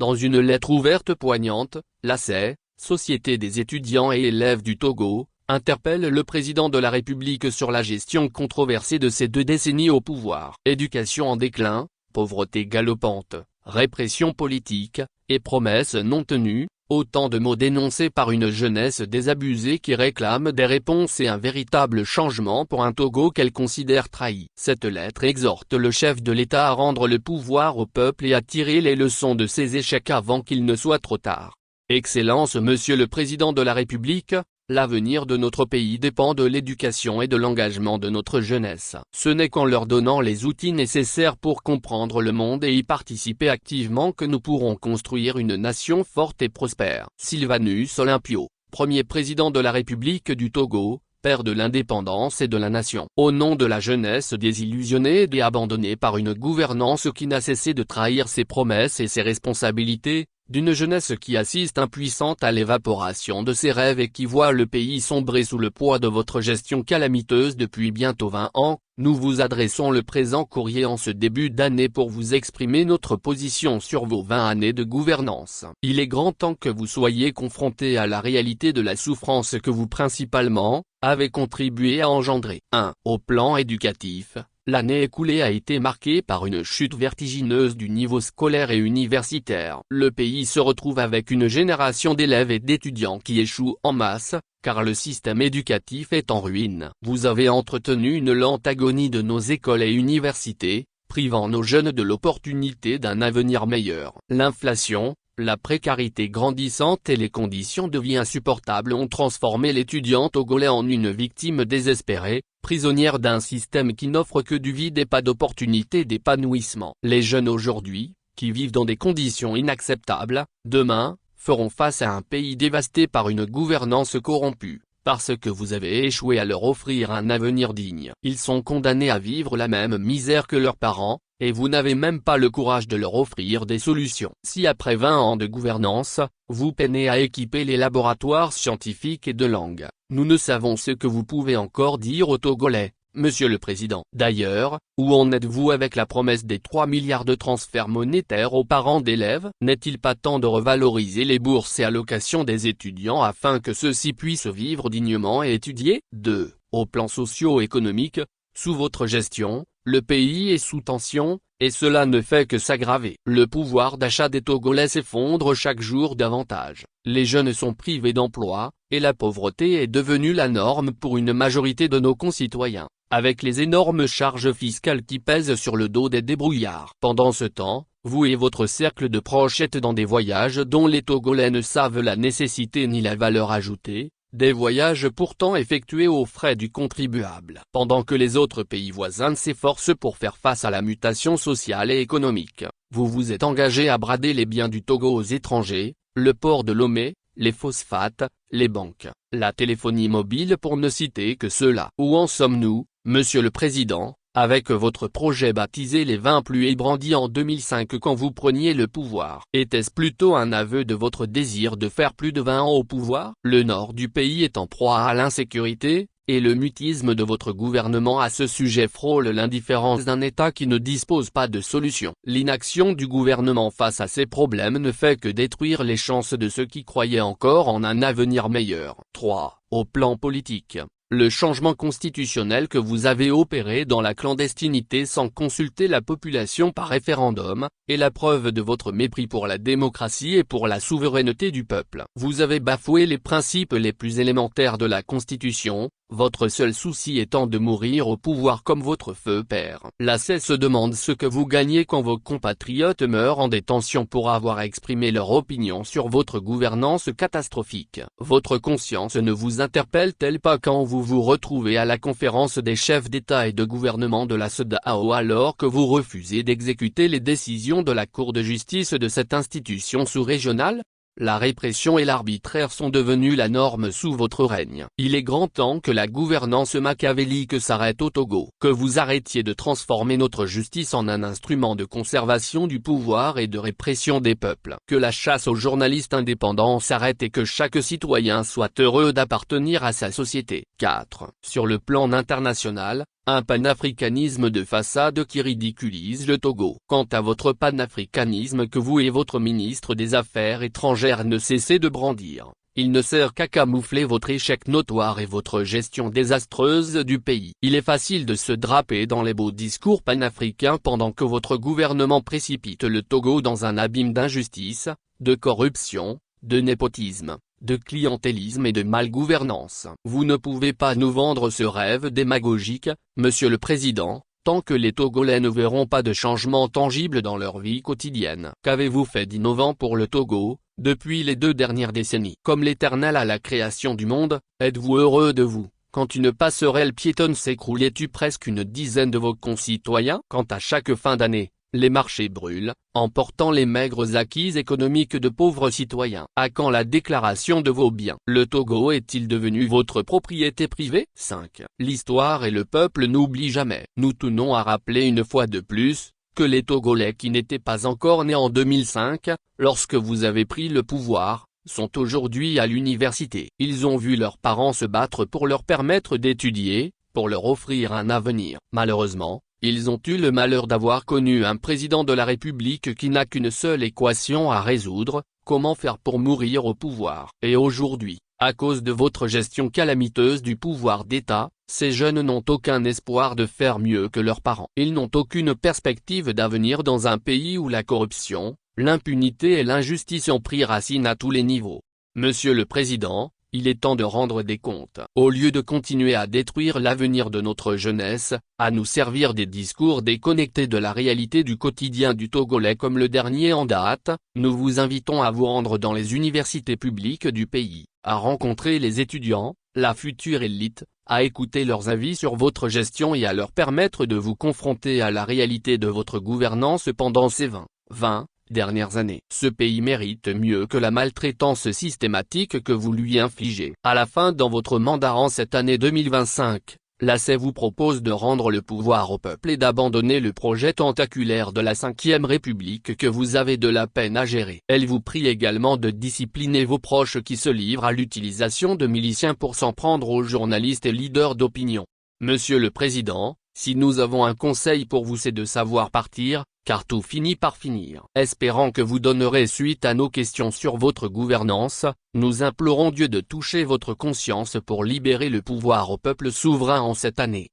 Dans une lettre ouverte poignante, l'ACE, Société des étudiants et élèves du Togo, interpelle le président de la République sur la gestion controversée de ces 2 décennies au pouvoir. Éducation en déclin, pauvreté galopante, répression politique, et promesses non tenues, autant de mots dénoncés par une jeunesse désabusée qui réclame des réponses et un véritable changement pour un Togo qu'elle considère trahi. Cette lettre exhorte le chef de l'État à rendre le pouvoir au peuple et à tirer les leçons de ses échecs avant qu'il ne soit trop tard. Excellence Monsieur le Président de la République, l'avenir de notre pays dépend de l'éducation et de l'engagement de notre jeunesse. Ce n'est qu'en leur donnant les outils nécessaires pour comprendre le monde et y participer activement que nous pourrons construire une nation forte et prospère. Sylvanus Olympio, premier président de la République du Togo, père de l'indépendance et de la nation. Au nom de la jeunesse désillusionnée et abandonnée par une gouvernance qui n'a cessé de trahir ses promesses et ses responsabilités, d'une jeunesse qui assiste impuissante à l'évaporation de ses rêves et qui voit le pays sombrer sous le poids de votre gestion calamiteuse depuis bientôt 20 ans, nous vous adressons le présent courrier en ce début d'année pour vous exprimer notre position sur vos 20 années de gouvernance. Il est grand temps que vous soyez confrontés à la réalité de la souffrance que vous principalement, avez contribué à engendrer. 1. Au plan éducatif. L'année écoulée a été marquée par une chute vertigineuse du niveau scolaire et universitaire. Le pays se retrouve avec une génération d'élèves et d'étudiants qui échouent en masse, car le système éducatif est en ruine. Vous avez entretenu une lente agonie de nos écoles et universités, privant nos jeunes de l'opportunité d'un avenir meilleur. L'inflation, la précarité grandissante et les conditions de vie insupportables ont transformé l'étudiant togolais en une victime désespérée, prisonnière d'un système qui n'offre que du vide et pas d'opportunité d'épanouissement. Les jeunes aujourd'hui, qui vivent dans des conditions inacceptables, demain, feront face à un pays dévasté par une gouvernance corrompue, parce que vous avez échoué à leur offrir un avenir digne. Ils sont condamnés à vivre la même misère que leurs parents, et vous n'avez même pas le courage de leur offrir des solutions. Si après 20 ans de gouvernance, vous peinez à équiper les laboratoires scientifiques et de langue, nous ne savons ce que vous pouvez encore dire aux Togolais, Monsieur le Président. D'ailleurs, où en êtes-vous avec la promesse des 3 milliards de transferts monétaires aux parents d'élèves? N'est-il pas temps de revaloriser les bourses et allocations des étudiants afin que ceux-ci puissent vivre dignement et étudier? 2. Au plan socio-économique, sous votre gestion, le pays est sous tension, et cela ne fait que s'aggraver. Le pouvoir d'achat des Togolais s'effondre chaque jour davantage. Les jeunes sont privés d'emploi, et la pauvreté est devenue la norme pour une majorité de nos concitoyens, avec les énormes charges fiscales qui pèsent sur le dos des débrouillards. Pendant ce temps, vous et votre cercle de proches êtes dans des voyages dont les Togolais ne savent la nécessité ni la valeur ajoutée, des voyages pourtant effectués aux frais du contribuable. Pendant que les autres pays voisins s'efforcent pour faire face à la mutation sociale et économique, vous vous êtes engagé à brader les biens du Togo aux étrangers, le port de Lomé, les phosphates, les banques, la téléphonie mobile pour ne citer que cela. Où en sommes-nous, Monsieur le Président, avec votre projet baptisé les 20 plus et brandi en 2005 quand vous preniez le pouvoir? Était-ce plutôt un aveu de votre désir de faire plus de 20 ans au pouvoir? Le nord du pays est en proie à l'insécurité, et le mutisme de votre gouvernement à ce sujet frôle l'indifférence d'un État qui ne dispose pas de solution. L'inaction du gouvernement face à ces problèmes ne fait que détruire les chances de ceux qui croyaient encore en un avenir meilleur. 3. Au plan politique. Le changement constitutionnel que vous avez opéré dans la clandestinité sans consulter la population par référendum, est la preuve de votre mépris pour la démocratie et pour la souveraineté du peuple. Vous avez bafoué les principes les plus élémentaires de la Constitution, votre seul souci étant de mourir au pouvoir comme votre feu père. La CES se demande ce que vous gagnez quand vos compatriotes meurent en détention pour avoir exprimé leur opinion sur votre gouvernance catastrophique. Votre conscience ne vous interpelle-t-elle pas quand vous vous retrouvez à la conférence des chefs d'État et de gouvernement de la CEDEAO alors que vous refusez d'exécuter les décisions de la Cour de justice de cette institution sous-régionale? La répression et l'arbitraire sont devenus la norme sous votre règne. Il est grand temps que la gouvernance machiavélique s'arrête au Togo. Que vous arrêtiez de transformer notre justice en un instrument de conservation du pouvoir et de répression des peuples. Que la chasse aux journalistes indépendants s'arrête et que chaque citoyen soit heureux d'appartenir à sa société. 4. Sur le plan international, Un panafricanisme de façade qui ridiculise le Togo. Quant à votre panafricanisme que vous et votre ministre des Affaires étrangères ne cessez de brandir, il ne sert qu'à camoufler votre échec notoire et votre gestion désastreuse du pays. Il est facile de se draper dans les beaux discours panafricains pendant que votre gouvernement précipite le Togo dans un abîme d'injustice, de corruption, de népotisme, de clientélisme et de malgouvernance. Vous ne pouvez pas nous vendre ce rêve démagogique, Monsieur le Président, tant que les Togolais ne verront pas de changement tangible dans leur vie quotidienne. Qu'avez-vous fait d'innovant pour le Togo, depuis les 2 dernières décennies? Comme l'Éternel à la création du monde, êtes-vous heureux de vous, quand une passerelle piétonne s'écroule et tue presque une dizaine de vos concitoyens? Quand à chaque fin d'année, les marchés brûlent, emportant les maigres acquis économiques de pauvres citoyens. À quand la déclaration de vos biens? Le Togo est-il devenu votre propriété privée? 5. L'histoire et le peuple n'oublient jamais. Nous tenons à rappeler une fois de plus, que les Togolais qui n'étaient pas encore nés en 2005, lorsque vous avez pris le pouvoir, sont aujourd'hui à l'université. Ils ont vu leurs parents se battre pour leur permettre d'étudier, pour leur offrir un avenir. Malheureusement, ils ont eu le malheur d'avoir connu un président de la République qui n'a qu'une seule équation à résoudre: comment faire pour mourir au pouvoir. Et aujourd'hui, à cause de votre gestion calamiteuse du pouvoir d'État, ces jeunes n'ont aucun espoir de faire mieux que leurs parents. Ils n'ont aucune perspective d'avenir dans un pays où la corruption, l'impunité et l'injustice ont pris racine à tous les niveaux. Monsieur le Président, il est temps de rendre des comptes. Au lieu de continuer à détruire l'avenir de notre jeunesse, à nous servir des discours déconnectés de la réalité du quotidien du Togolais comme le dernier en date, nous vous invitons à vous rendre dans les universités publiques du pays, à rencontrer les étudiants, la future élite, à écouter leurs avis sur votre gestion et à leur permettre de vous confronter à la réalité de votre gouvernance pendant ces 20 dernières années. Ce pays mérite mieux que la maltraitance systématique que vous lui infligez. À la fin dans votre mandat en cette année 2025, l'ACE vous propose de rendre le pouvoir au peuple et d'abandonner le projet tentaculaire de la 5e République que vous avez de la peine à gérer. Elle vous prie également de discipliner vos proches qui se livrent à l'utilisation de miliciens pour s'en prendre aux journalistes et leaders d'opinion. Monsieur le Président, si nous avons un conseil pour vous, c'est de savoir partir, car tout finit par finir. Espérant que vous donnerez suite à nos questions sur votre gouvernance, nous implorons Dieu de toucher votre conscience pour libérer le pouvoir au peuple souverain en cette année.